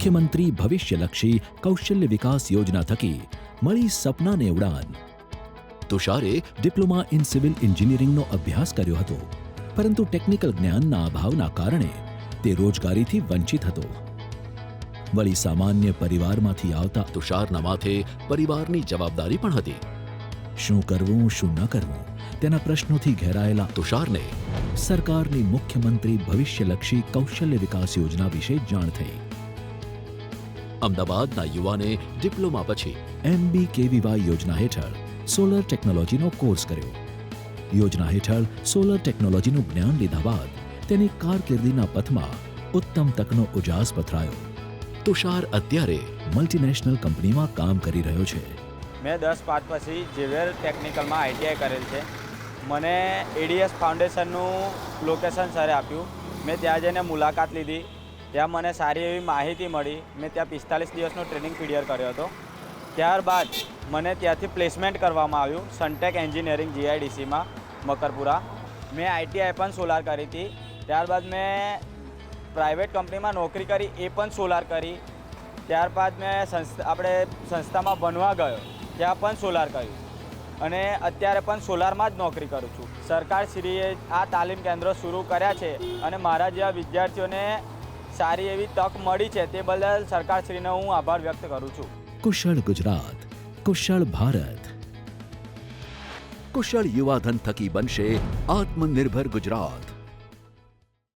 મુખ્યમંત્રી ભવિષ્યલક્ષી કૌશલ્ય વિકાસ યોજના થકી મળી સપનાને ઉડાન. તુષારે ડિપ્લોમા ઇન સિવિલ એન્જિનિયરિંગનો અભ્યાસ કર્યો હતો, પરંતુ ટેકનિકલ જ્ઞાનના અભાવના કારણે તે રોજગારીથી વંચિત હતો. વળી સામાન્ય પરિવારમાંથી આવતા તુષારના માથે પરિવારની જવાબદારી પણ હતી. શું કરવું શું ન કરવું તેના પ્રશ્નોથી ઘેરાયેલા તુષારને સરકારની મુખ્યમંત્રી ભવિષ્યલક્ષી કૌશલ્ય વિકાસ યોજના વિશે જાણ થઈ. અમદાવાદના યુવાને ડિપ્લોમા પછી MBKVY યોજના હેઠળ સોલર ટેકનોલોજીનો કોર્સ કર્યો. યોજના હેઠળ સોલર ટેકનોલોજીનું જ્ઞાન લીધા બાદ તેની કારકિર્દીના પથમાં ઉત્તમ તકનો ઉજાસ પથરાયો. તુષાર અત્યારે મલ્ટીનેશનલ કંપનીમાં કામ કરી રહ્યો છે. મેં 10 પાસ પછી ઝેવિયર ટેકનિકલમાં ITI કરેલ છે. મને ADS ફાઉન્ડેશનનું લોકેશન સરે આપ્યું. મેં ત્યાં જઈને મુલાકાત લીધી. ત્યાં મને સારી એવી માહિતી મળી. મેં ત્યાં 45 દિવસનો ટ્રેનિંગ પીરિયડ કર્યો હતો. ત્યારબાદ મને ત્યાંથી પ્લેસમેન્ટ કરવામાં આવ્યું સનટેક એન્જિનિયરિંગ GIDCમાં મકરપુરા. મેં ITI પણ સોલાર કરી હતી. ત્યારબાદ મેં પ્રાઇવેટ કંપનીમાં નોકરી કરી, એ પણ સોલાર કરી. ત્યારબાદ મેં સંસ્થામાં બનવા ગયો, ત્યાં પણ સોલાર કર્યું અને અત્યારે પણ સોલારમાં જ નોકરી કરું છું. સરકારશ્રીએ આ તાલીમ કેન્દ્રો શરૂ કર્યા છે અને મારા જેવા વિદ્યાર્થીઓને સારી એવી તક મળી છે, તે બદલ સરકારશ્રીનો હું આભાર વ્યક્ત કરું છું. કુશળ ગુજરાત, કુશળ ભારત. કુશળ યુવાધન થકી બનશે આત્મનિર્ભર ગુજરાત.